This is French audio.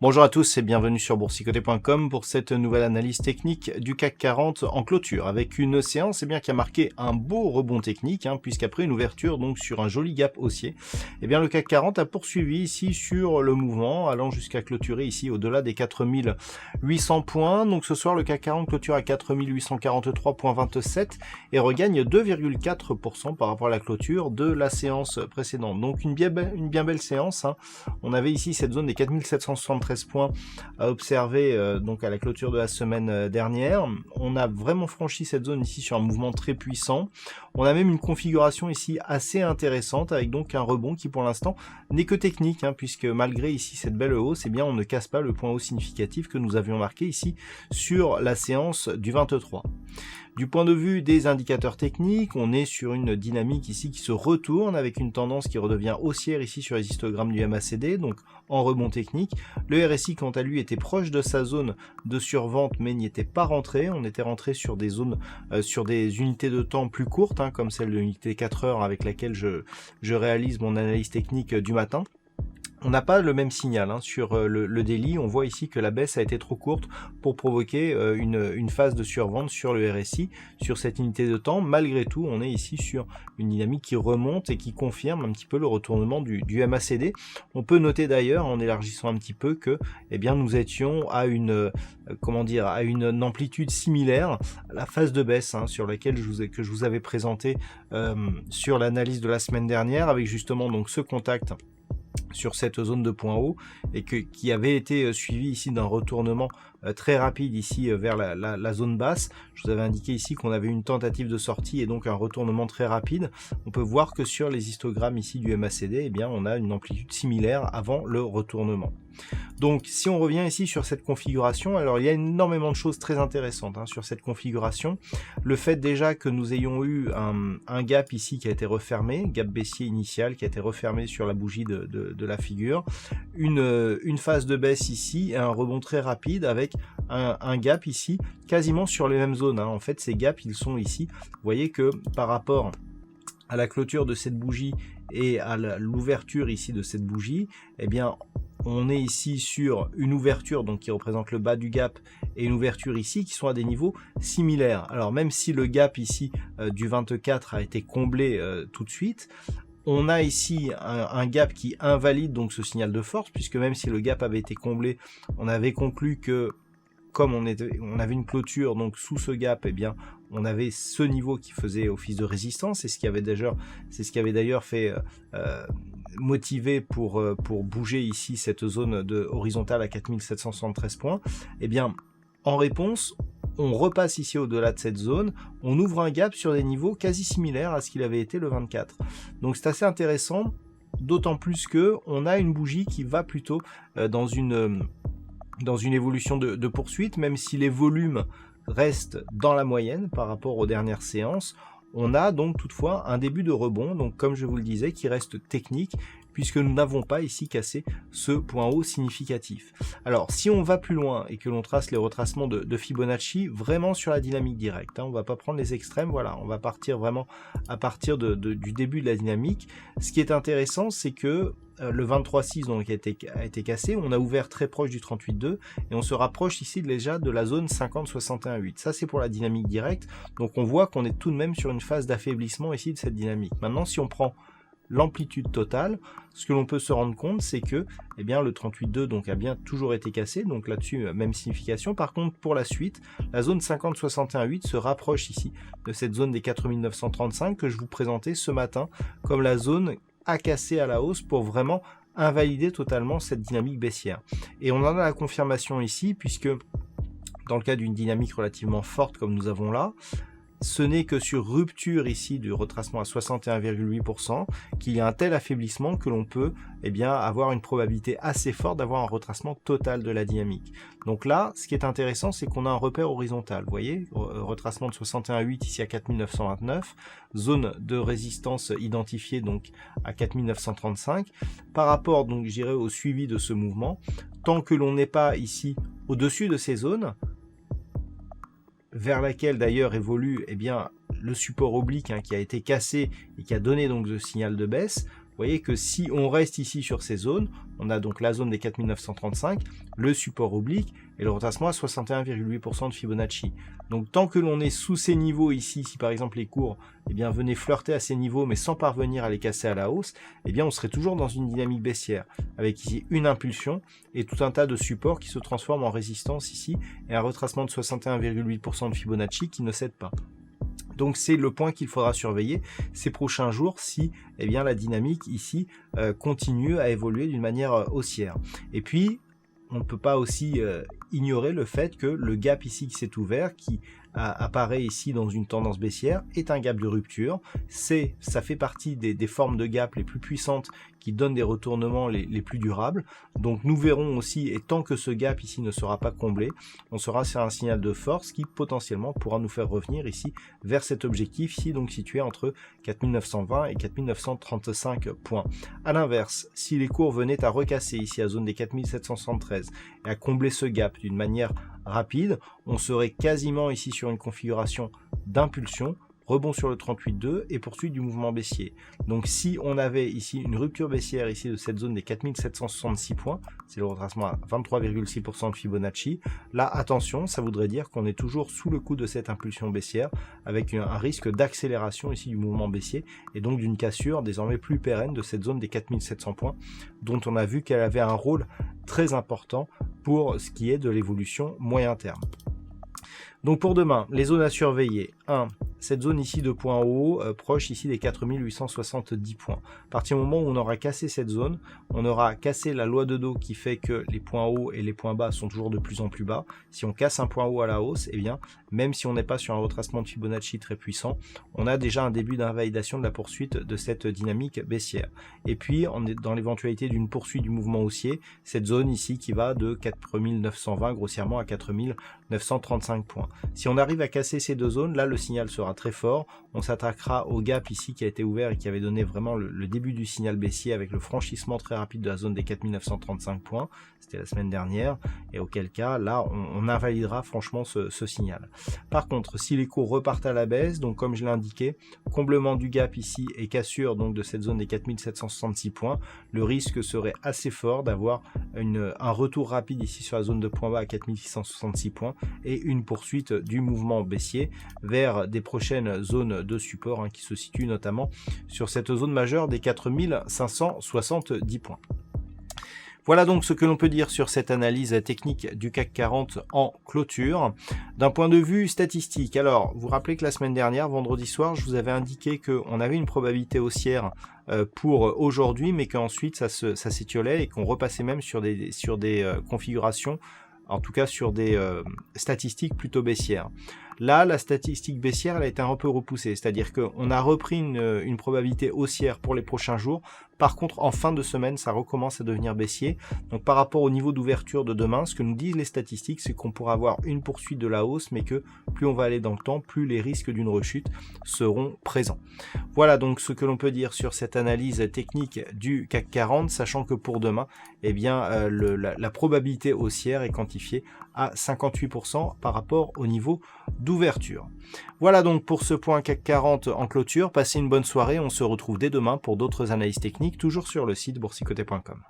Bonjour à tous et bienvenue sur boursicoté.com pour cette nouvelle analyse technique du CAC 40 en clôture avec une séance qui a marqué un beau rebond technique puisqu'après une ouverture donc sur un joli gap haussier, le CAC 40 a poursuivi ici sur le mouvement allant jusqu'à clôturer ici au-delà des 4800 points. Donc ce soir le CAC 40 clôture à 4843,27 et regagne 2,4% par rapport à la clôture de la séance précédente. Donc une bien belle séance. On avait ici cette zone des 4773 points à observer donc à la clôture de la semaine dernière. On a vraiment franchi cette zone ici sur un mouvement très puissant. On a même une configuration ici assez intéressante avec donc un rebond qui pour l'instant n'est que technique puisque malgré ici cette belle hausse, on ne casse pas le point haut significatif que nous avions marqué ici sur la séance du 23. Du point de vue des indicateurs techniques, on est sur une dynamique ici qui se retourne avec une tendance qui redevient haussière ici sur les histogrammes du MACD, donc en rebond technique. Le RSI quant à lui était proche de sa zone de survente mais n'y était pas rentré. On était rentré sur des zones, sur des unités de temps plus courtes, comme celle de l'unité 4 heures avec laquelle je réalise mon analyse technique du matin. On n'a pas le même signal sur le daily. On voit ici que la baisse a été trop courte pour provoquer une phase de survente sur le RSI, sur cette unité de temps. Malgré tout, on est ici sur une dynamique qui remonte et qui confirme un petit peu le retournement du MACD. On peut noter d'ailleurs, en élargissant un petit peu, que nous étions à une amplitude similaire à la phase de baisse sur laquelle je vous avais présenté sur l'analyse de la semaine dernière, avec justement donc ce contact sur cette zone de point haut et qui avait été suivi ici d'un retournement très rapide ici vers la zone basse. Je vous avais indiqué ici qu'on avait une tentative de sortie et donc un retournement très rapide. On peut voir que sur les histogrammes ici du MACD, on a une amplitude similaire avant le retournement. Donc si on revient ici sur cette configuration, alors il y a énormément de choses très intéressantes sur cette configuration. Le fait déjà que nous ayons eu un gap ici qui a été refermé, gap baissier initial qui a été refermé sur la bougie de la figure, une phase de baisse ici et un rebond très rapide avec un gap ici quasiment sur les mêmes zones. En fait ces gaps ils sont ici, vous voyez que par rapport à la clôture de cette bougie et à l'ouverture ici de cette bougie, on est ici sur une ouverture donc qui représente le bas du gap et une ouverture ici qui sont à des niveaux similaires. Alors même si le gap ici du 24 a été comblé tout de suite, on a ici un gap qui invalide donc ce signal de force, puisque même si le gap avait été comblé, on avait conclu que comme on avait une clôture donc sous ce gap, on avait ce niveau qui faisait office de résistance, et c'est ce qui avait d'ailleurs fait motivé pour bouger ici cette zone de horizontale à 4773 points. En réponse, on repasse ici au-delà de cette zone, on ouvre un gap sur des niveaux quasi similaires à ce qu'il avait été le 24. Donc c'est assez intéressant, d'autant plus que on a une bougie qui va plutôt dans une évolution de poursuite, même si les volumes restent dans la moyenne par rapport aux dernières séances. On a donc toutefois un début de rebond, donc comme je vous le disais, qui reste technique, puisque nous n'avons pas ici cassé ce point haut significatif. Alors si on va plus loin et que l'on trace les retracements de Fibonacci, vraiment sur la dynamique directe, on va pas prendre les extrêmes, voilà, on va partir vraiment à partir du début de la dynamique. Ce qui est intéressant, c'est que le 23,6 donc a été cassé, on a ouvert très proche du 38,2 et on se rapproche ici déjà de la zone 50,61,8. Ça c'est pour la dynamique directe, donc on voit qu'on est tout de même sur une phase d'affaiblissement ici de cette dynamique. Maintenant si on prend l'amplitude totale, ce que l'on peut se rendre compte, c'est que le 38,2 donc a bien toujours été cassé, donc là-dessus même signification. Par contre pour la suite, la zone 50,61,8 se rapproche ici de cette zone des 4935 que je vous présentais ce matin comme la zone à casser à la hausse pour vraiment invalider totalement cette dynamique baissière. Et on en a la confirmation ici, puisque dans le cas d'une dynamique relativement forte comme nous avons là, ce n'est que sur rupture ici du retracement à 61,8% qu'il y a un tel affaiblissement que l'on peut avoir une probabilité assez forte d'avoir un retracement total de la dynamique. Donc là, ce qui est intéressant, c'est qu'on a un repère horizontal. Vous voyez, retracement de 61,8 ici à 4929, zone de résistance identifiée donc à 4935. Par rapport donc je dirais au suivi de ce mouvement, tant que l'on n'est pas ici au-dessus de ces zones, vers laquelle d'ailleurs évolue le support oblique qui a été cassé et qui a donné donc le signal de baisse. Vous voyez que si on reste ici sur ces zones, on a donc la zone des 4935, le support oblique et le retracement à 61,8% de Fibonacci. Donc tant que l'on est sous ces niveaux ici, si par exemple les cours venaient flirter à ces niveaux mais sans parvenir à les casser à la hausse, on serait toujours dans une dynamique baissière, avec ici une impulsion et tout un tas de supports qui se transforment en résistance ici et un retracement de 61,8% de Fibonacci qui ne cède pas. Donc c'est le point qu'il faudra surveiller ces prochains jours si la dynamique ici continue à évoluer d'une manière haussière. Et puis on ne peut pas aussi ignorer le fait que le gap ici qui s'est ouvert, qui apparaît ici dans une tendance baissière, est un gap de rupture. Ça fait partie des formes de gap les plus puissantes qui donnent des retournements les plus durables. Donc nous verrons aussi, et tant que ce gap ici ne sera pas comblé, on sera sur un signal de force qui potentiellement pourra nous faire revenir ici vers cet objectif ici, donc situé entre 4920 et 4935 points. A l'inverse, si les cours venaient à recasser ici à zone des 4773 et à combler ce gap d'une manière rapide, on serait quasiment ici sur une configuration d'impulsion, rebond sur le 38,2 et poursuite du mouvement baissier. Donc si on avait ici une rupture baissière ici de cette zone des 4766 points, c'est le retracement à 23,6% de Fibonacci, là attention, ça voudrait dire qu'on est toujours sous le coup de cette impulsion baissière avec un risque d'accélération ici du mouvement baissier et donc d'une cassure désormais plus pérenne de cette zone des 4700 points dont on a vu qu'elle avait un rôle très important pour ce qui est de l'évolution moyen terme. Donc pour demain, les zones à surveiller. 1. Cette zone ici de points hauts, proche ici des 4870 points. À partir du moment où on aura cassé cette zone, on aura cassé la loi de dos qui fait que les points hauts et les points bas sont toujours de plus en plus bas. Si on casse un point haut à la hausse, même si on n'est pas sur un retracement de Fibonacci très puissant, on a déjà un début d'invalidation de la poursuite de cette dynamique baissière. Et puis, on est dans l'éventualité d'une poursuite du mouvement haussier, cette zone ici qui va de 4920 grossièrement à 4935 points. Si on arrive à casser ces deux zones, là le signal sera très fort, on s'attaquera au gap ici qui a été ouvert et qui avait donné vraiment le début du signal baissier avec le franchissement très rapide de la zone des 4935 points, c'était la semaine dernière, et auquel cas là on invalidera franchement ce signal. Par contre, si les cours repartent à la baisse, donc comme je l'ai indiqué, comblement du gap ici et cassure donc de cette zone des 4766 points, le risque serait assez fort d'avoir un retour rapide ici sur la zone de point bas à 4666 points et une poursuite du mouvement baissier vers des prochaines zones de support qui se situent notamment sur cette zone majeure des 4570 points. Voilà donc ce que l'on peut dire sur cette analyse technique du CAC 40 en clôture. D'un point de vue statistique, alors vous vous rappelez que la semaine dernière, vendredi soir, je vous avais indiqué qu'on avait une probabilité haussière pour aujourd'hui, mais qu'ensuite ça s'étiolait et qu'on repassait même sur des configurations, en tout cas sur des statistiques plutôt baissières. Là, la statistique baissière, elle a été un peu repoussée, c'est-à-dire qu'on a repris une probabilité haussière pour les prochains jours. Par contre, en fin de semaine, ça recommence à devenir baissier. Donc par rapport au niveau d'ouverture de demain, ce que nous disent les statistiques, c'est qu'on pourra avoir une poursuite de la hausse, mais que plus on va aller dans le temps, plus les risques d'une rechute seront présents. Voilà donc ce que l'on peut dire sur cette analyse technique du CAC 40, sachant que pour demain, la probabilité haussière est quantifiée à 58% par rapport au niveau d'ouverture. Voilà donc pour ce point CAC 40 en clôture. Passez une bonne soirée, on se retrouve dès demain pour d'autres analyses techniques, toujours sur le site boursicoté.com.